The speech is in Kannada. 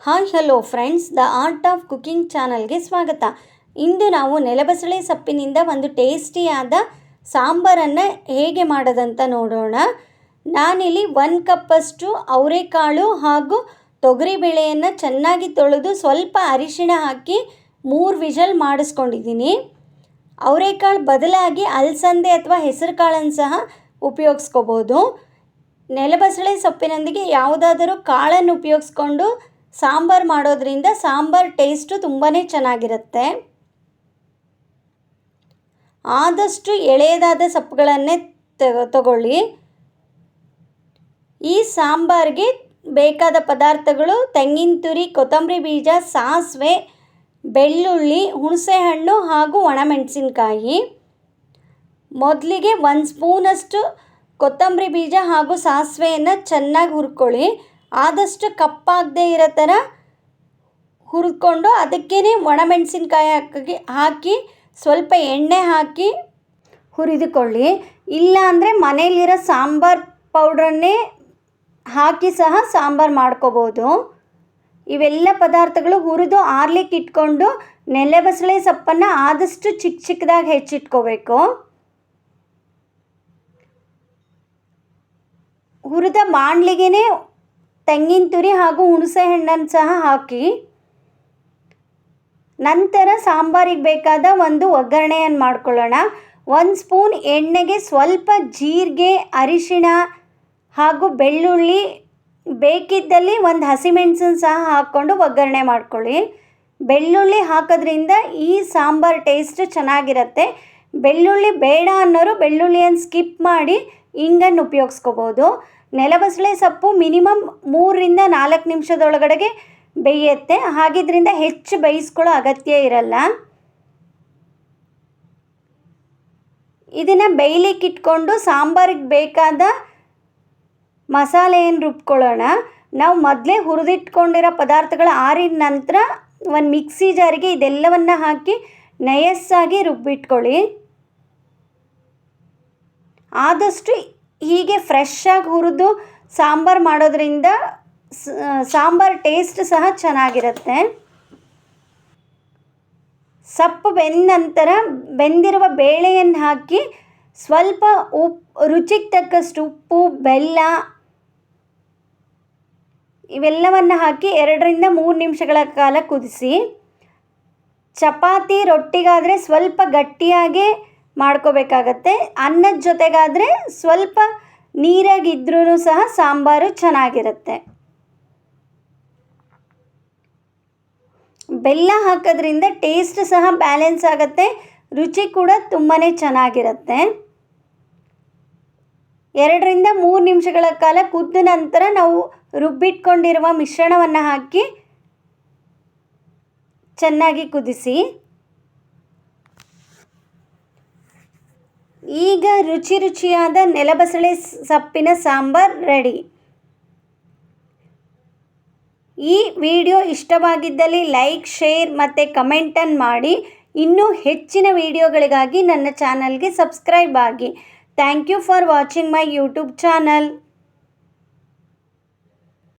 Hi hello friends, the art of cooking ಚಾನಲ್ಗೆ ಸ್ವಾಗತ. ಇಂದು ನಾವು ನೆಲಬಸಳೆ ಸೊಪ್ಪಿನಿಂದ ಒಂದು ಟೇಸ್ಟಿಯಾದ ಸಾಂಬಾರನ್ನು ಹೇಗೆ ಮಾಡೋದಂತ ನೋಡೋಣ. ನಾನಿಲ್ಲಿ 1 ಕಪ್ಪಷ್ಟು ಅವರೆಕಾಳು ಹಾಗೂ ತೊಗರಿಬೇಳೆಯನ್ನು ಚೆನ್ನಾಗಿ ತೊಳೆದು ಸ್ವಲ್ಪ ಅರಿಶಿಣ ಹಾಕಿ 3 ವಿಷಲ್ ಮಾಡಿಸ್ಕೊಂಡಿದ್ದೀನಿ. ಅವರೆಕಾಳು ಬದಲಾಗಿ ಅಲಸಂದೆ ಅಥವಾ ಹೆಸರು ಕಾಳನ್ನು ಸಹ ಉಪಯೋಗಿಸ್ಕೋಬೋದು. ನೆಲಬಸಳೆ ಸೊಪ್ಪಿನೊಂದಿಗೆ ಯಾವುದಾದರೂ ಕಾಳನ್ನು ಉಪಯೋಗಿಸ್ಕೊಂಡು ಸಾಂಬಾರು ಮಾಡೋದ್ರಿಂದ ಸಾಂಬಾರು ಟೇಸ್ಟು ತುಂಬಾ ಚೆನ್ನಾಗಿರುತ್ತೆ. ಆದಷ್ಟು ಎಳೆಯದಾದ ಸೊಪ್ಪುಗಳನ್ನೇ ತಗೊಳ್ಳಿ. ಈ ಸಾಂಬಾರಿಗೆ ಬೇಕಾದ ಪದಾರ್ಥಗಳು ತೆಂಗಿನ ತುರಿ, ಕೊತ್ತಂಬರಿ ಬೀಜ, ಸಾಸಿವೆ, ಬೆಳ್ಳುಳ್ಳಿ, ಹುಣಸೆಹಣ್ಣು ಹಾಗೂ ಒಣಮೆಣಸಿನ್ಕಾಯಿ. ಮೊದಲಿಗೆ 1 ಸ್ಪೂನಷ್ಟು ಕೊತ್ತಂಬರಿ ಬೀಜ ಹಾಗೂ ಸಾಸಿವೆಯನ್ನು ಚೆನ್ನಾಗಿ ಹುರ್ಕೊಳ್ಳಿ. ಆದಷ್ಟು ಕಪ್ಪಾಗದೇ ಇರೋ ಥರ ಹುರಿದ್ಕೊಂಡು ಅದಕ್ಕೇ ಒಣಮೆಣಸಿನ್ಕಾಯಿ ಹಾಕಿ ಸ್ವಲ್ಪ ಎಣ್ಣೆ ಹಾಕಿ ಹುರಿದುಕೊಳ್ಳಿ. ಇಲ್ಲ ಅಂದರೆ ಮನೆಯಲ್ಲಿರೋ ಸಾಂಬಾರು ಪೌಡ್ರನ್ನೇ ಹಾಕಿ ಸಹ ಸಾಂಬಾರು ಮಾಡ್ಕೋಬೋದು. ಇವೆಲ್ಲ ಪದಾರ್ಥಗಳು ಹುರಿದು ಆರ್ಲಿಕ್ಕೆ ಇಟ್ಕೊಂಡು ನೆಲಬಸಳೆ ಸೊಪ್ಪನ್ನು ಆದಷ್ಟು ಚಿಕ್ಕದಾಗಿ ಹೆಚ್ಚಿಟ್ಕೋಬೇಕು. ಹುರಿದ ಬಾಣಲಿಗೆ ತೆಂಗಿನ ತುರಿ ಹಾಗೂ ಹುಣಸೆ ಹಣ್ಣನ್ನು ಸಹ ಹಾಕಿ ನಂತರ ಸಾಂಬಾರಿಗೆ ಬೇಕಾದ ಒಂದು ಒಗ್ಗರಣೆಯನ್ನು ಮಾಡ್ಕೊಳ್ಳೋಣ. 1 ಸ್ಪೂನ್ ಎಣ್ಣೆಗೆ ಸ್ವಲ್ಪ ಜೀರಿಗೆ, ಅರಿಶಿಣ ಹಾಗೂ ಬೆಳ್ಳುಳ್ಳಿ, ಬೇಕಿದ್ದಲ್ಲಿ 1 ಹಸಿಮೆಣಸನ್ನು ಸಹ ಹಾಕ್ಕೊಂಡು ಒಗ್ಗರಣೆ ಮಾಡ್ಕೊಳ್ಳಿ. ಬೆಳ್ಳುಳ್ಳಿ ಹಾಕೋದ್ರಿಂದ ಈ ಸಾಂಬಾರು ಟೇಸ್ಟ್ ಚೆನ್ನಾಗಿರುತ್ತೆ. ಬೆಳ್ಳುಳ್ಳಿ ಬೇಡ ಅನ್ನೋರು ಬೆಳ್ಳುಳ್ಳಿಯನ್ನು ಸ್ಕಿಪ್ ಮಾಡಿ ಹಿಂಗನ್ನು ಉಪಯೋಗಿಸ್ಕೋಬೋದು. ನೆಲಬಸಳೆ ಸೊಪ್ಪು ಮಿನಿಮಮ್ 3ರಿಂದ 4 ನಿಮಿಷದೊಳಗಡೆಗೆ ಬೇಯುತ್ತೆ. ಹಾಗಿದ್ರಿಂದ ಹೆಚ್ಚು ಬೇಯಿಸ್ಕೊಳ್ಳೋ ಅಗತ್ಯ ಇರಲ್ಲ. ಇದನ್ನು ಬೇಯಲಿಕ್ಕೆ ಇಟ್ಕೊಂಡು ಸಾಂಬಾರಿಗೆ ಬೇಕಾದ ಮಸಾಲೆಯನ್ನು ರುಬ್ಕೊಳ್ಳೋಣ. ನಾವು ಮೊದಲೇ ಹುರಿದಿಟ್ಕೊಂಡಿರೋ ಪದಾರ್ಥಗಳು ಆರಿದ ನಂತರ ಒಂದು ಮಿಕ್ಸಿ ಜಾರಿಗೆ ಇದೆಲ್ಲವನ್ನು ಹಾಕಿ ನಯಸ್ಸಾಗಿ ರುಬ್ಬಿಟ್ಕೊಳ್ಳಿ. ಆದಷ್ಟು ಹೀಗೆ ಫ್ರೆಶ್ಶಾಗಿ ಹುರಿದು ಸಾಂಬಾರು ಮಾಡೋದ್ರಿಂದ ಸಾಂಬಾರು ಟೇಸ್ಟ್ ಸಹ ಚೆನ್ನಾಗಿರುತ್ತೆ. ಸೊಪ್ಪು ಬೆಂದ ನಂತರ ಬೆಂದಿರುವ ಬೇಳೆಯನ್ನು ಹಾಕಿ ಸ್ವಲ್ಪ ರುಚಿಗೆ ತಕ್ಕಷ್ಟು ಉಪ್ಪು, ಬೆಲ್ಲ ಇವೆಲ್ಲವನ್ನು ಹಾಕಿ 2ರಿಂದ 3 ನಿಮಿಷಗಳ ಕಾಲ ಕುದಿಸಿ. ಚಪಾತಿ, ರೊಟ್ಟಿಗಾದರೆ ಸ್ವಲ್ಪ ಗಟ್ಟಿಯಾಗಿ ಮಾಡ್ಕೋಬೇಕಾಗತ್ತೆ. ಅನ್ನದ ಜೊತೆಗಾದರೆ ಸ್ವಲ್ಪ ನೀರಾಗಿದ್ರೂ ಸಹ ಸಾಂಬಾರು ಚೆನ್ನಾಗಿರುತ್ತೆ. ಬೆಲ್ಲ ಹಾಕೋದ್ರಿಂದ ಟೇಸ್ಟ್ ಸಹ ಬ್ಯಾಲೆನ್ಸ್ ಆಗುತ್ತೆ, ರುಚಿ ಕೂಡ ತುಂಬಾ ಚೆನ್ನಾಗಿರುತ್ತೆ. 2ರಿಂದ 3 ನಿಮಿಷಗಳ ಕಾಲ ಕುದ್ದ ನಂತರ ನಾವು ರುಬ್ಬಿಟ್ಕೊಂಡಿರುವ ಮಿಶ್ರಣವನ್ನು ಹಾಕಿ ಚೆನ್ನಾಗಿ ಕುದಿಸಿ. ಈಗ ರುಚಿಯಾದ ನೆಲಬಸಳೆ ಸೊಪ್ಪಿನ ಸಾಂಬಾರು ರೆಡಿ. ಈ ವಿಡಿಯೋ ಇಷ್ಟವಾಗಿದ್ದಲ್ಲಿ ಲೈಕ್, ಶೇರ್ ಮತ್ತು ಕಮೆಂಟನ್ನು ಮಾಡಿ. ಇನ್ನೂ ಹೆಚ್ಚಿನ ವಿಡಿಯೋಗಳಿಗಾಗಿ ನನ್ನ ಚಾನಲ್ಗೆ ಸಬ್ಸ್ಕ್ರೈಬ್ ಆಗಿ. Thank you for watching my YouTube channel.